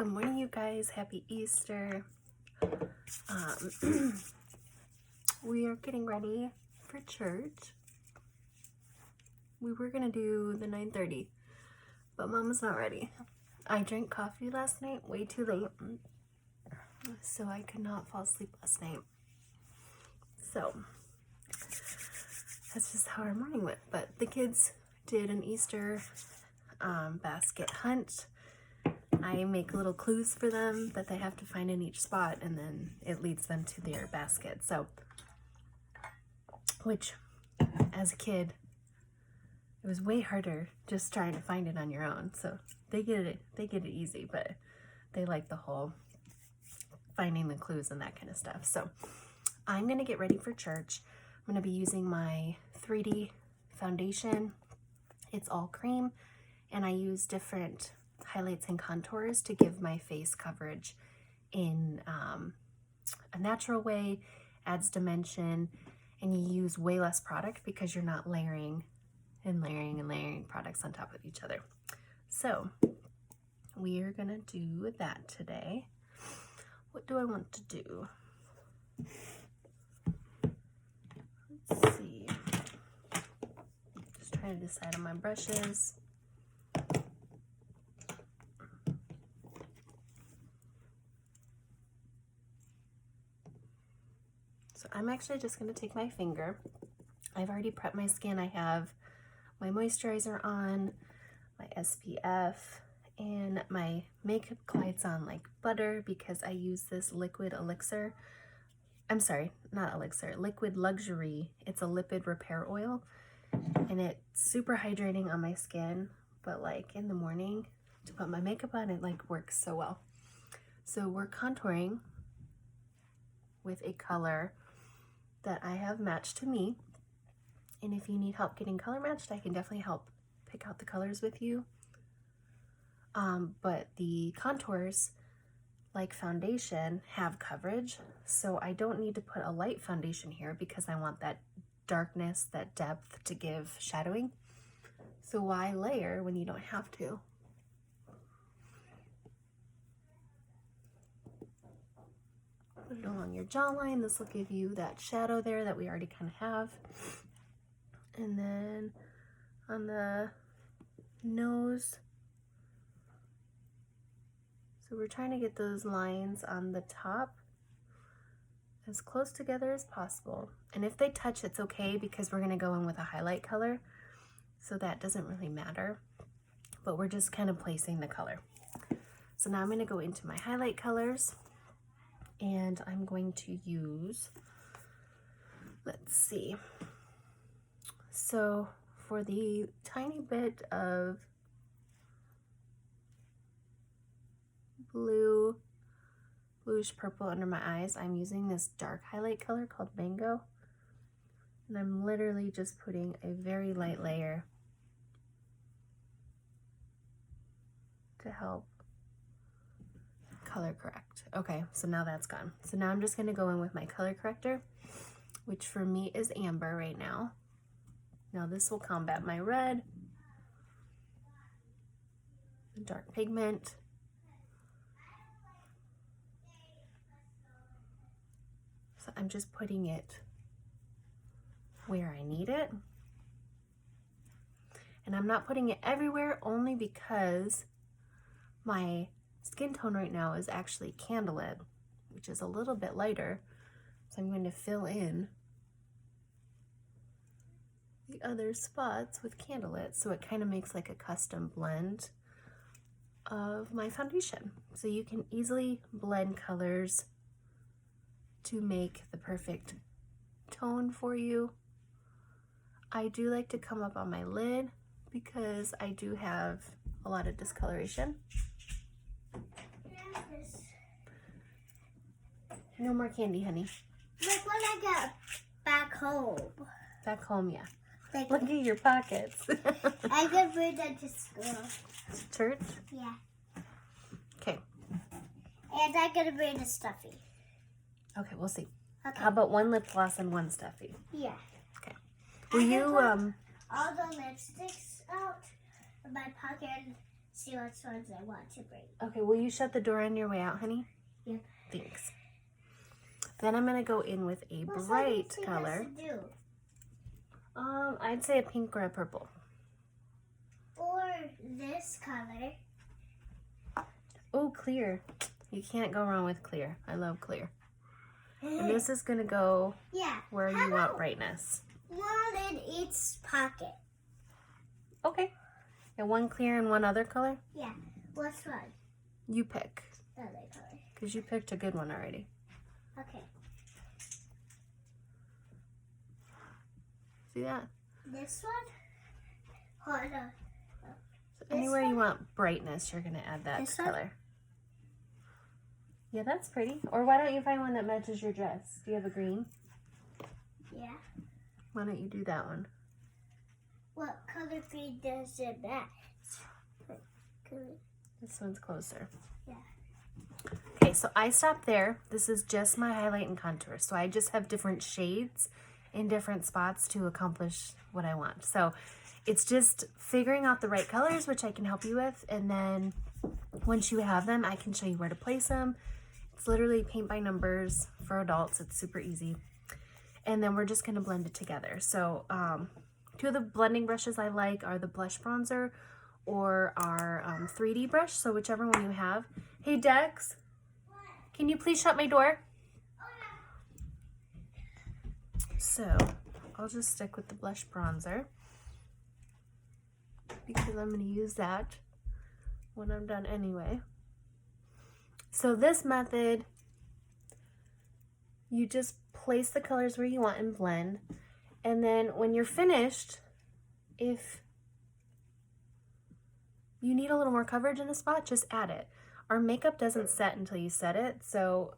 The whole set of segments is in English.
Good morning, you guys. Happy Easter. We are getting ready for church. We were going to do the 9:30, but Mama's not ready. I drank coffee last night way too late, so I could not fall asleep last night. So that's just how our morning went. But the kids did an Easter basket hunt. I make little clues for them that they have to find in each spot, and then it leads them to their basket. So, which, as a kid, it was way harder just trying to find it on your own. So they get it easy, but they like the whole finding the clues and that kind of stuff. So I'm gonna get ready for church. I'm gonna be using my 3D foundation. It's all cream, and I use different highlights and contours to give my face coverage in a natural way, adds dimension, and you use way less product because you're not layering and layering and layering products on top of each other. So we are gonna do that today. What do I want to do? Let's see. Just trying to decide on my brushes. So I'm actually just going to take my finger. I've already prepped my skin. I have my moisturizer on, my SPF, and my makeup glides on like butter because I use this liquid elixir. I'm sorry, not elixir, liquid luxury. It's a lipid repair oil, and it's super hydrating on my skin, but like in the morning to put my makeup on, it like works so well. So we're contouring with a color that I have matched to me, and if you need help getting color matched, I can definitely help pick out the colors with you. But the contours, like foundation, have coverage, so I don't need to put a light foundation here because I want that darkness, that depth to give shadowing. So why layer when you don't have to? Put it along your jawline. This will give you that shadow there that we already kind of have. And then on the nose. So we're trying to get those lines on the top as close together as possible. And if they touch, it's okay because we're going to go in with a highlight color. So that doesn't really matter. But we're just kind of placing the color. So now I'm going to go into my highlight colors. And I'm going to use, let's see. So for the tiny bit of bluish purple under my eyes, I'm using this dark highlight color called Mango. And I'm literally just putting a very light layer to help color correct. Okay, so now that's gone. So now I'm just going to go in with my color corrector, which for me is amber right now. Now this will combat my red, the dark pigment. So I'm just putting it where I need it. And I'm not putting it everywhere only because my skin tone right now is actually Candlelit, which is a little bit lighter. So I'm going to fill in the other spots with Candlelit, so it kind of makes like a custom blend of my foundation. So you can easily blend colors to make the perfect tone for you. I do like to come up on my lid because I do have a lot of discoloration. No more candy, honey. Like when I get back home. Back home, yeah. Like, look at your pockets. I could bring that to school. Church? Yeah. Okay. And I'm gonna bring the stuffy. Okay, we'll see. Okay. How about one lip gloss and one stuffy? Yeah. Okay. Will you all the lipsticks out of my pocket and see what ones I want to bring. Okay, will you shut the door on your way out, honey? Yeah. Thanks. Then I'm gonna go in with a What's bright that color. to do? I'd say a pink or a purple. Or this color. Oh, clear. You can't go wrong with clear. I love clear. And this is gonna go Yeah. where How you want about brightness. one in each pocket? Okay. And one clear and one other color? Yeah. Which one? You pick. The other color. Because you picked a good one already. Okay. See that? This one? Hold on. So This anywhere you one? want brightness, you're gonna add that This one? color. Yeah, that's pretty. Or why don't you find one that matches your dress? Do you have a green? Yeah. Why don't you do that one? What color green does it match? Color. This one's closer. Yeah. Okay, so I stopped there. This is just my highlight and contour. So I just have different shades in different spots to accomplish what I want. So it's just figuring out the right colors, which I can help you with. And then once you have them, I can show you where to place them. It's literally paint by numbers for adults. It's super easy. And then we're just gonna blend it together. So two of the blending brushes I like are the blush bronzer or our 3D brush. So whichever one you have. Hey Dex, can you please shut my door? So I'll just stick with the blush bronzer because I'm going to use that when I'm done anyway. So this method, you just place the colors where you want and blend. And then when you're finished, if you need a little more coverage in a spot, just add it. Our makeup doesn't set until you set it. So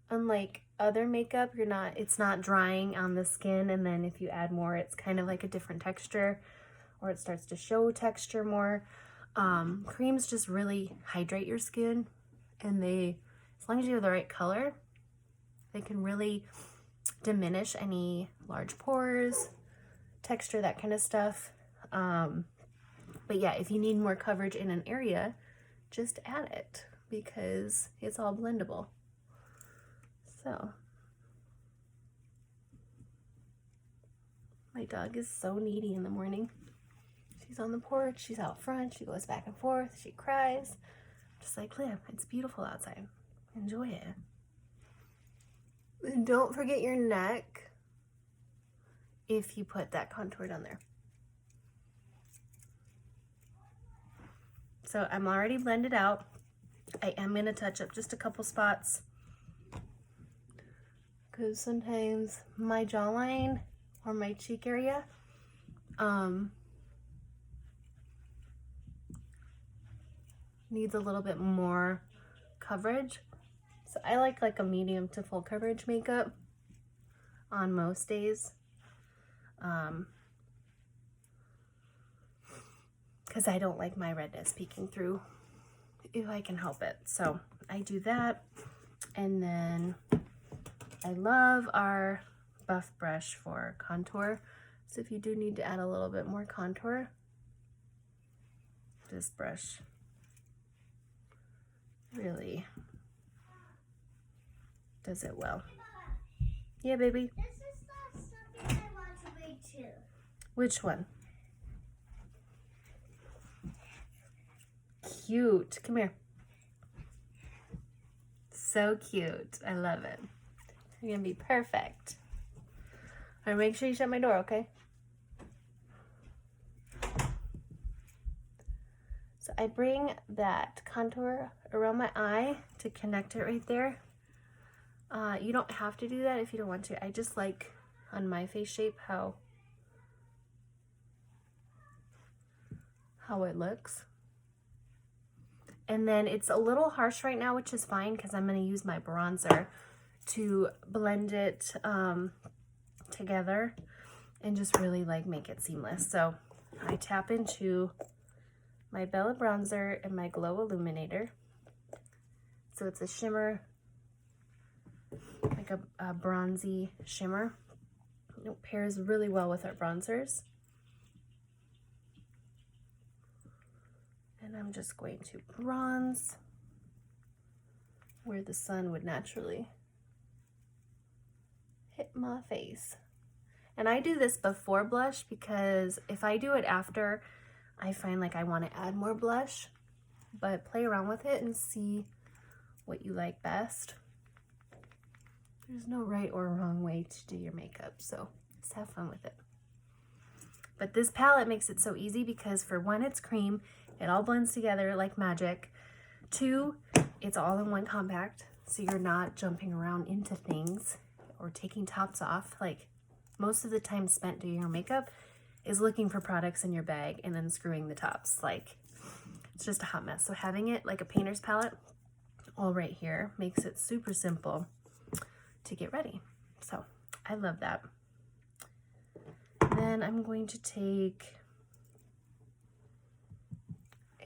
unlike other makeup, it's not drying on the skin, and then if you add more, it's kind of like a different texture, or it starts to show texture more. Creams just really hydrate your skin, and as long as you have the right color, they can really diminish any large pores, texture, that kind of stuff. But yeah, if you need more coverage in an area, just add it because it's all blendable. So, my dog is so needy in the morning. She's on the porch, she's out front, she goes back and forth, she cries. Just like, Liv, it's beautiful outside. Enjoy it. And don't forget your neck if you put that contour down there. So I'm already blended out. I am going to touch up just a couple spots because sometimes my jawline or my cheek area needs a little bit more coverage. So I like a medium to full coverage makeup on most days. Because I don't like my redness peeking through if I can help it. So I do that. And then I love our buff brush for contour. So if you do need to add a little bit more contour, this brush really does it well. Yeah, baby. This is not something I want to bring too. Which one? Cute. Come here. So cute. I love it. You're gonna be perfect. All right, make sure you shut my door, okay? So I bring that contour around my eye to connect it right there. You don't have to do that if you don't want to. I just like on my face shape how it looks. And then it's a little harsh right now, which is fine because I'm going to use my bronzer to blend it together and just really make it seamless. So I tap into my Bella bronzer and my Glow Illuminator. So it's a shimmer, like a bronzy shimmer. It pairs really well with our bronzers. And I'm just going to bronze where the sun would naturally hit my face. And I do this before blush because if I do it after, I find like I want to add more blush. But play around with it and see what you like best. There's no right or wrong way to do your makeup, so just have fun with it. But this palette makes it so easy because for one, it's cream. It all blends together like magic. Two, it's all in one compact, so you're not jumping around into things or taking tops off. Like most of the time spent doing your makeup is looking for products in your bag and then screwing the tops. Like it's just a hot mess. So having it like a painter's palette all right here makes it super simple to get ready. So I love that. Then I'm going to take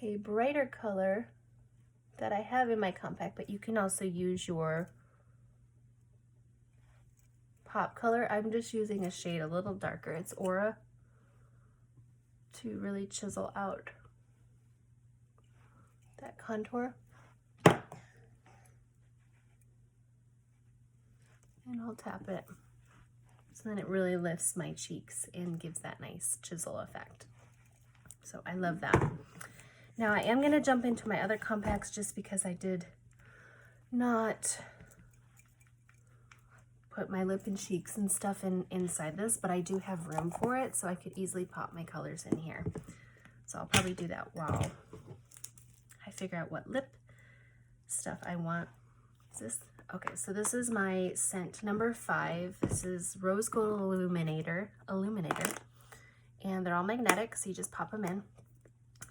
a brighter color that I have in my compact, but you can also use your pop color. I'm just using a shade a little darker. It's Aura, to really chisel out that contour. And I'll tap it. So then it really lifts my cheeks and gives that nice chisel effect. So I love that. Now I am gonna jump into my other compacts just because I did not put my lip and cheeks and stuff inside this, but I do have room for it, so I could easily pop my colors in here. So I'll probably do that while I figure out what lip stuff I want. Is this? Okay, so this is my scent number 5. This is Rose Gold Illuminator, and they're all magnetic, so you just pop them in.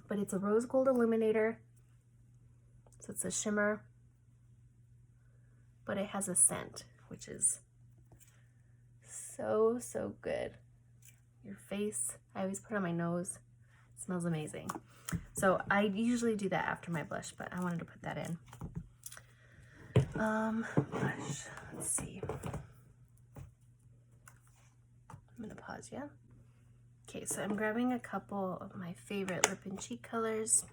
But it's a Rose Gold Illuminator, so it's a shimmer, but it has a scent, which is so, so good. Your face, I always put it on my nose. It smells amazing. So I usually do that after my blush, but I wanted to put that in. Blush, let's see. I'm gonna pause, yeah? Okay, so I'm grabbing a couple of my favorite lip and cheek colors,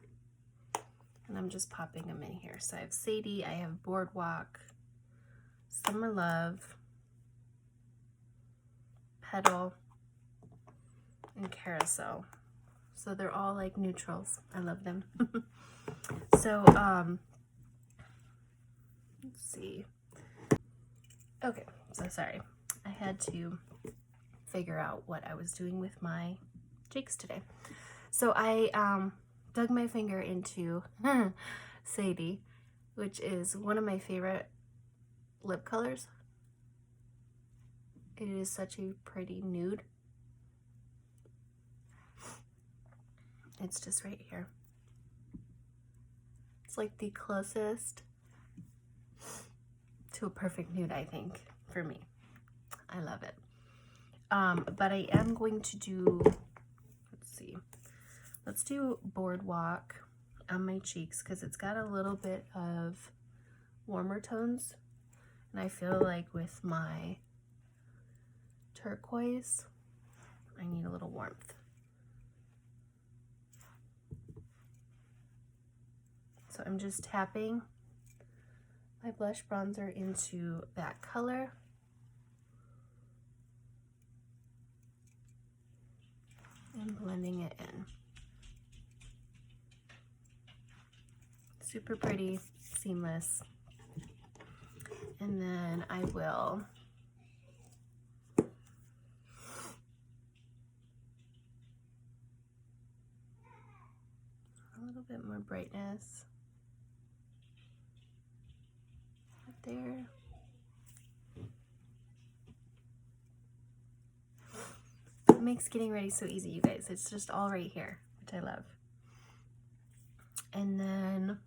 and I'm just popping them in here. So I have Sadie, I have Boardwalk, Summer Love, Petal, and Carousel. So they're all like neutrals. I love them. So, let's see. Okay, so sorry. I had to figure out what I was doing with my cheeks today. So I dug my finger into Sadie, which is one of my favorite lip colors. It is such a pretty nude. It's just right here. It's like the closest to a perfect nude, I think, for me. I love it. But I am going to do, let's do Boardwalk on my cheeks because it's got a little bit of warmer tones. And I feel like with my turquoise, I need a little warmth. So I'm just tapping my blush bronzer into that color. And blending it in. Super pretty, seamless. And then I will a little bit more brightness right there. It makes getting ready so easy, you guys. It's just all right here, which I love. And then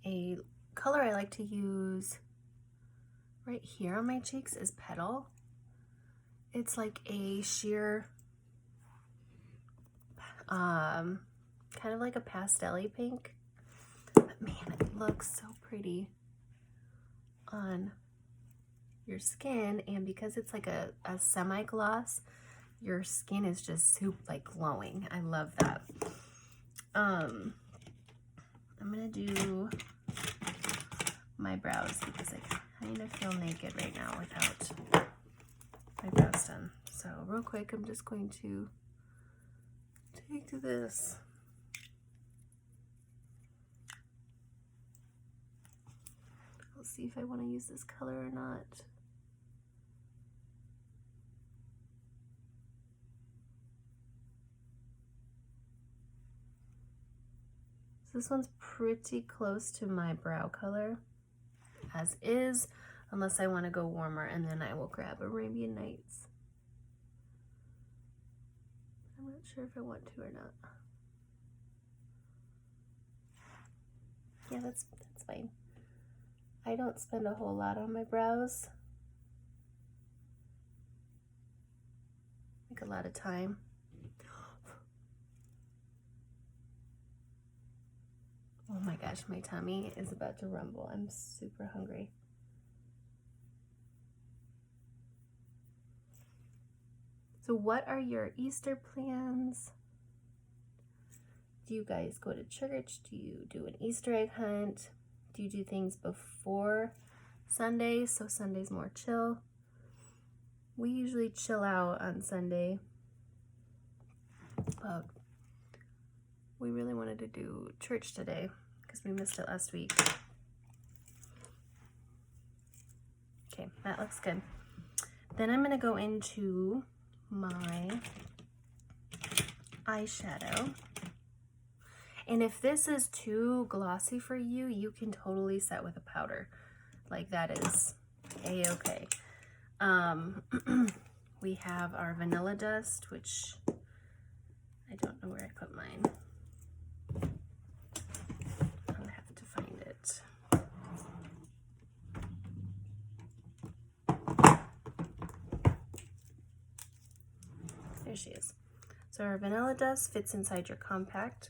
a color I like to use right here on my cheeks is Petal. It's like a sheer, kind of like a pastel-y pink. But man, it looks so pretty on your skin, and because it's like a semi-gloss, your skin is just super like glowing. I love that. I'm gonna do my brows because I kind of feel naked right now without my brows done. So real quick, I'm just going to take this. I'll see if I want to use this color or not. So this one's pretty close to my brow color as is, unless I want to go warmer, and then I will grab Arabian Nights. I'm not sure if I want to or not. Yeah, that's fine. I don't spend a whole lot on my brows. Like a lot of time. Oh my gosh, my tummy is about to rumble. I'm super hungry. So what are your Easter plans? Do you guys go to church? Do you do an Easter egg hunt? Do you do things before Sunday, so Sunday's more chill? We usually chill out on Sunday, but we really wanted to do church today because we missed it last week. Okay, that looks good. Then I'm gonna go into my eyeshadow. And if this is too glossy for you, you can totally set with a powder. Like that is a-okay. We have our Vanilla Dust, which I don't know where I put mine. I'll have to find it. There she is. So our Vanilla Dust fits inside your compact.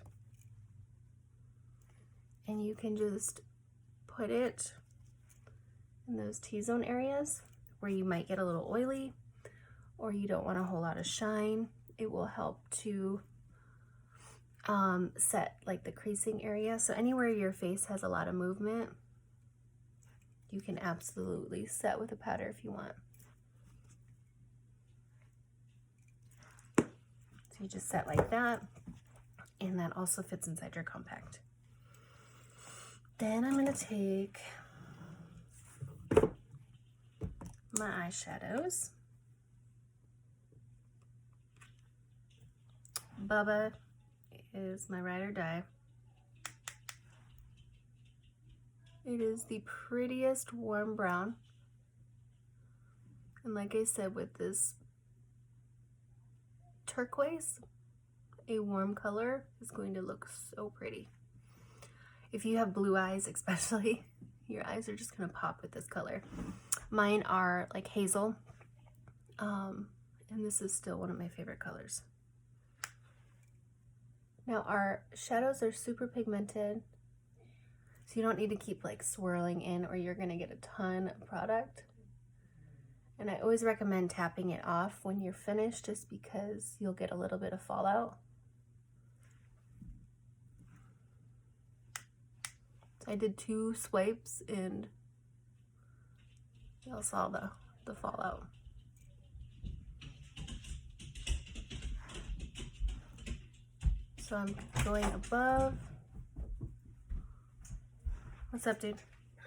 And you can just put it in those T-zone areas where you might get a little oily or you don't want a whole lot of shine. It will help to set like the creasing area. So anywhere your face has a lot of movement, you can absolutely set with a powder if you want. So you just set like that, and that also fits inside your compact. Then I'm going to take my eyeshadows. Bubba is my ride or die. It is the prettiest warm brown. And like I said, with this turquoise, a warm color is going to look so pretty. If you have blue eyes especially, your eyes are just going to pop with this color. Mine are like hazel, and this is still one of my favorite colors. Now our shadows are super pigmented, so you don't need to keep like swirling in or you're going to get a ton of product. And I always recommend tapping it off when you're finished just because you'll get a little bit of fallout. I did 2 swipes and y'all saw the fallout. So I'm going above. What's up, dude?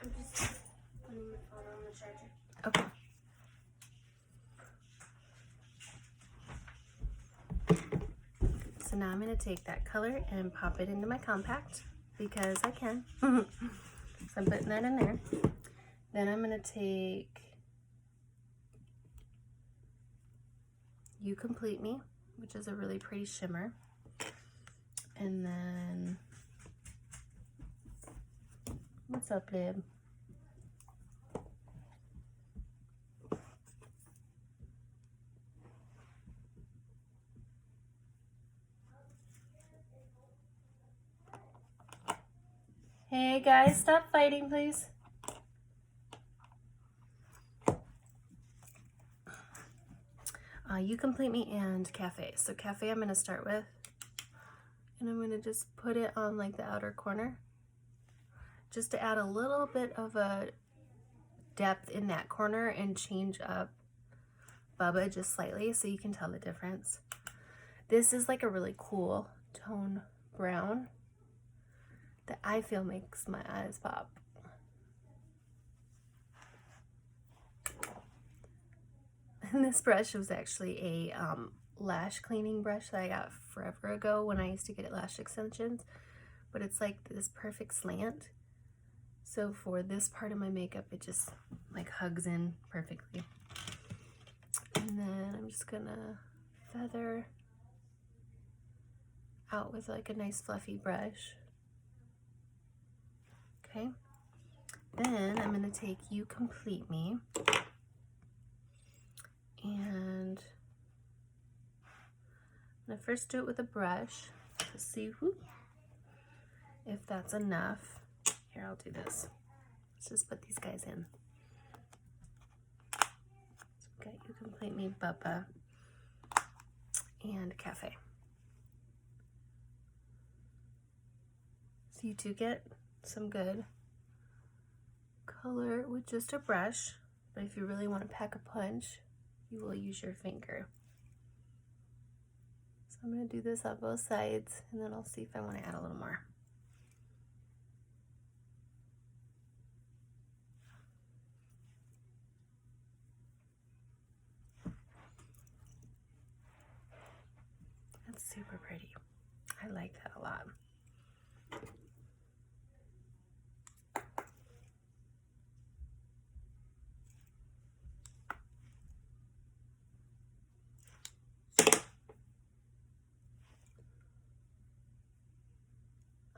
I'm just putting my phone on the charger. Okay. So now I'm going to take that color and pop it into my compact because I can. So I'm putting that in there. Then I'm going to take You Complete Me, which is a really pretty shimmer. And then, what's up, Lib? Hey guys, stop fighting, please. You Complete Me and Cafe. So Cafe I'm going to start with. And I'm going to just put it on like the outer corner, just to add a little bit of a depth in that corner and change up Bubba just slightly so you can tell the difference. This is like a really cool tone brown that I feel makes my eyes pop. And this brush was actually a lash cleaning brush that I got forever ago when I used to get lash extensions, but it's like this perfect slant. So for this part of my makeup, it just like hugs in perfectly. And then I'm just gonna feather out with like a nice fluffy brush. Okay. Then I'm gonna take You Complete Me, and I'm gonna first do it with a brush to see if that's enough. Here, I'll do this. Let's just put these guys in. So we've got You Complete Me, Bubba, and Cafe. So you do get some good color with just a brush, but if you really want to pack a punch, you will use your finger. So I'm going to do this on both sides, and then I'll see if I want to add a little more. That's super pretty. I like that a lot.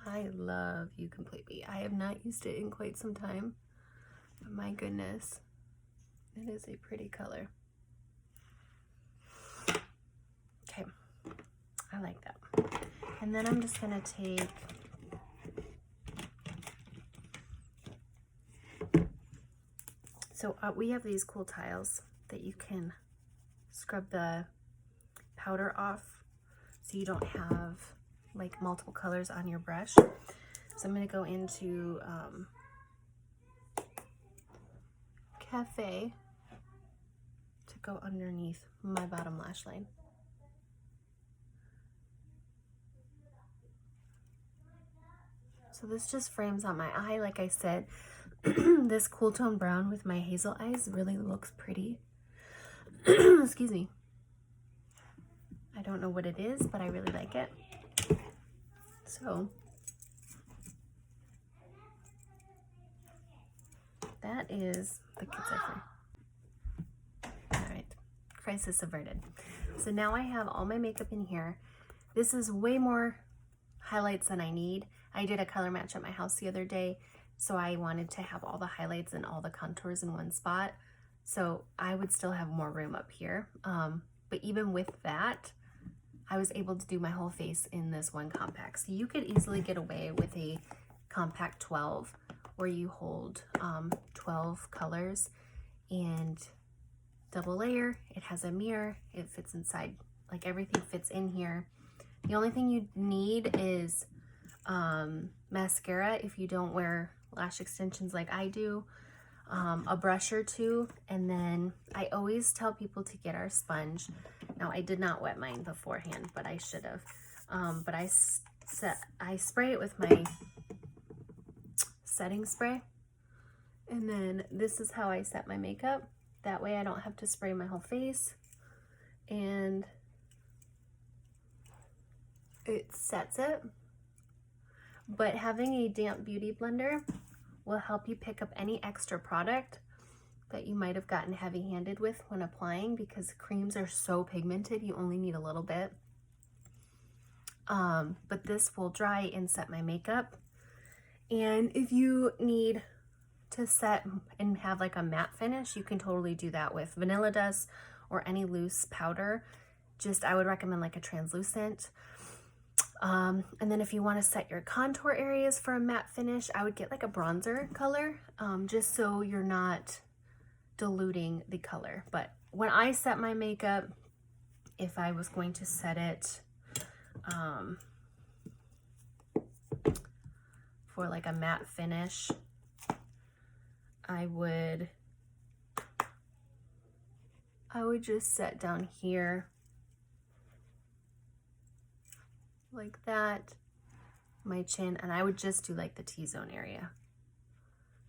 I love You Complete Me. I have not used it in quite some time, but my goodness, it is a pretty color. Okay, I like that. And then I'm just gonna take we have these cool tiles that you can scrub the powder off so you don't have like multiple colors on your brush. So I'm going to go into Cafe to go underneath my bottom lash line. So this just frames out my eye. Like I said, this cool tone brown with my hazel eyes really looks pretty. Excuse me. I don't know what it is, but I really like it. So that is the kids are free. All right, crisis averted. So now I have all my makeup in here. This is way more highlights than I need. I did a color match at my house the other day, so I wanted to have all the highlights and all the contours in one spot. So I would still have more room up here. But even with that, I was able to do my whole face in this one compact. So you could easily get away with a compact 12 where you hold 12 colors and double layer. It has a mirror. It fits inside, like everything fits in here. The only thing you need is mascara if you don't wear lash extensions like I do, a brush or two, and then I always tell people to get our sponge. Now I did not wet mine beforehand, but I should have. But I spray it with my setting spray, and then this is how I set my makeup. That way I don't have to spray my whole face, and it sets it. But having a damp beauty blender will help you pick up any extra product that you might have gotten heavy-handed with when applying, because creams are so pigmented, you only need a little bit. But this will dry and set my makeup. And if you need to set and have like a matte finish, you can totally do that with vanilla dust or any loose powder. Just, I would recommend like a translucent. And then if you want to set your contour areas for a matte finish, I would get like a bronzer color, just so you're not diluting the color. But when I set my makeup, if I was going to set it for like a matte finish, I would just set down here like that, my chin, and I would just do like the T-zone area.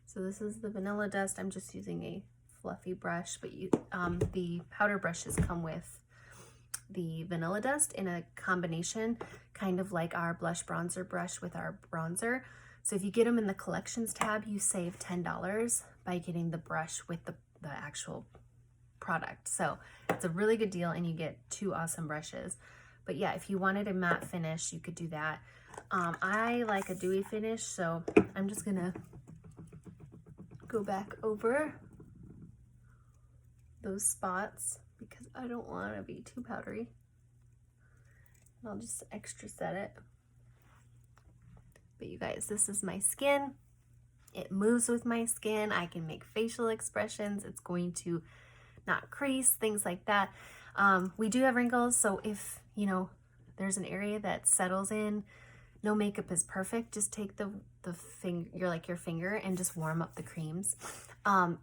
So this is the vanilla dust. I'm just using a fluffy brush, but the powder brushes come with the vanilla dust in a combination, kind of like our blush bronzer brush with our bronzer. So if you get them in the collections tab, you save $10 by getting the brush with the actual product. So it's a really good deal, and you get 2 awesome brushes. But yeah, if you wanted a matte finish, you could do that. I like a dewy finish, so I'm just gonna go back over those spots because I don't want to be too powdery. I'll just extra set it. But you guys, this is my skin. It moves with my skin. I can make facial expressions. It's going to not crease, things like that. We do have wrinkles, so if there's an area that settles in, no makeup is perfect. Just take the finger, your finger, and just warm up the creams.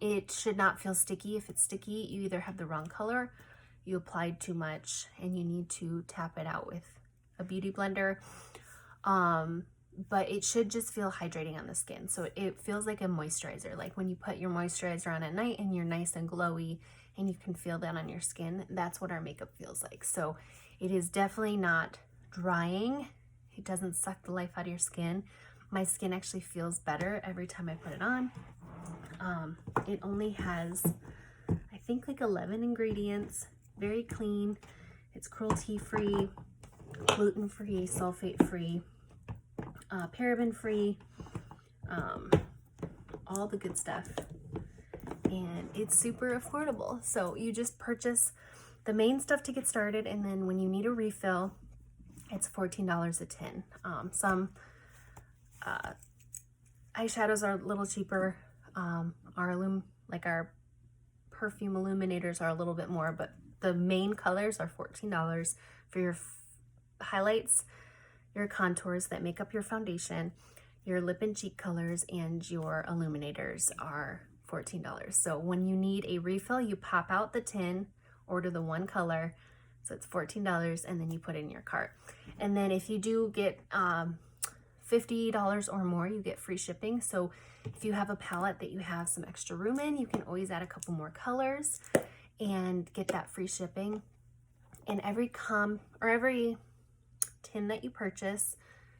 It should not feel sticky. If it's sticky, you either have the wrong color, you applied too much, and you need to tap it out with a beauty blender. But it should just feel hydrating on the skin. So it feels like a moisturizer, like when you put your moisturizer on at night and you're nice and glowy and you can feel that on your skin. That's what our makeup feels like. So it is definitely not drying. It doesn't suck the life out of your skin. My skin actually feels better every time I put it on. It only has, I think, like 11 ingredients, very clean. It's cruelty-free, gluten-free, sulfate-free, paraben-free, all the good stuff. And it's super affordable. So you just purchase the main stuff to get started, and then when you need a refill, it's $14 a tin. Some eyeshadows are a little cheaper. Our perfume illuminators are a little bit more, but the main colors are $14 for your highlights, your contours that make up your foundation, your lip and cheek colors, and your illuminators are $14. So when you need a refill, you pop out the tin, order the one color, so it's $14, and then you put it in your cart. And then if you do get $50 or more, you get free shipping. So if you have a palette that you have some extra room in, you can always add a couple more colors and get that free shipping. And every tin that you purchase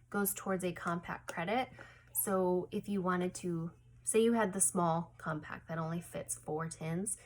goes towards a compact credit. So if you wanted to, say you had the small compact that only fits 4 tins,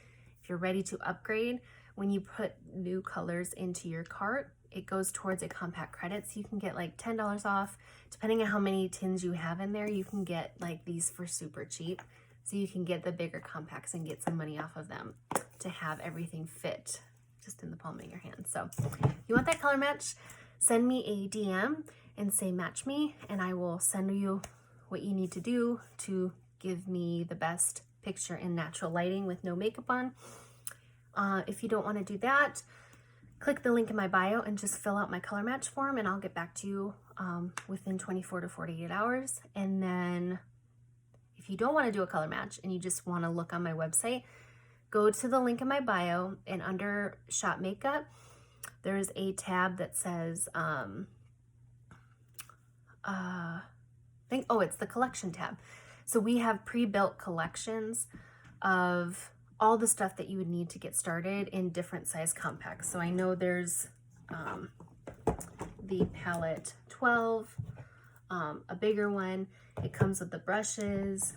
if you're ready to upgrade, when you put new colors into your cart, it goes towards a compact credit. So you can get like $10 off. Depending on how many tins you have in there, you can get like these for super cheap. So you can get the bigger compacts and get some money off of them to have everything fit just in the palm of your hand. So if you want that color match, send me a DM and say match me, and I will send you what you need to do to give me the best picture in natural lighting with no makeup on. If you don't want to do that, click the link in my bio and just fill out my color match form, and I'll get back to you within 24 to 48 hours. And then if you don't want to do a color match and you just want to look on my website, go to the link in my bio, and under shop makeup, there's a tab that says, it's the collection tab. So we have pre-built collections of all the stuff that you would need to get started in different size compacts. So I know there's the palette 12, a bigger one. It comes with the brushes,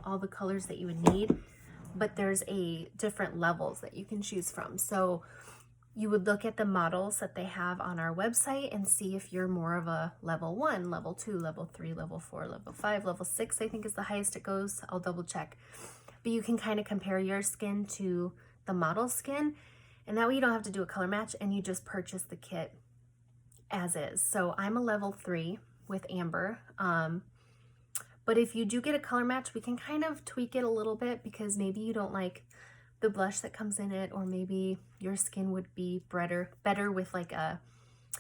all the colors that you would need, but there's different levels that you can choose from. So you would look at the models that they have on our website and see if you're more of a level 1, level 2, level 3, level 4, level 5, level 6, I think is the highest it goes. I'll double check. But you can kind of compare your skin to the model's skin, and that way you don't have to do a color match, and you just purchase the kit as is. So I'm a level 3 with Amber. But if you do get a color match, we can kind of tweak it a little bit, because maybe you don't like the blush that comes in it, or maybe your skin would be better with like a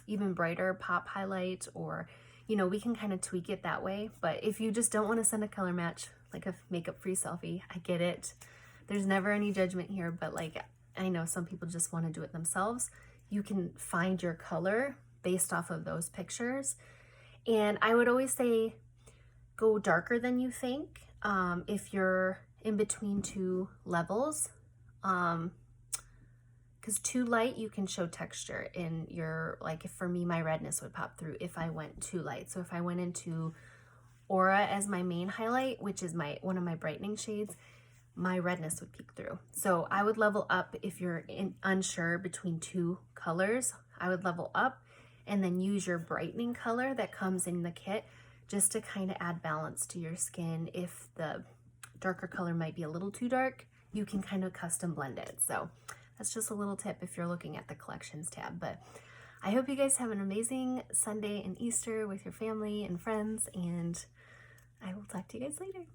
even brighter pop highlight, or you know, we can kind of tweak it that way. But if you just don't want to send a color match, like a makeup free selfie, I get it. There's never any judgment here, but like, I know some people just want to do it themselves. You can find your color based off of those pictures. And I would always say go darker than you think. If you're in between two levels, because too light, you can show texture in your, like if for me, my redness would pop through if I went too light. So if I went into Aura as my main highlight, which is one of my brightening shades, my redness would peek through. So I would level up if you're unsure between two colors. I would level up and then use your brightening color that comes in the kit just to kind of add balance to your skin. If the darker color might be a little too dark, you can kind of custom blend it. So that's just a little tip if you're looking at the collections tab. But I hope you guys have an amazing Sunday and Easter with your family and friends, and I will talk to you guys later.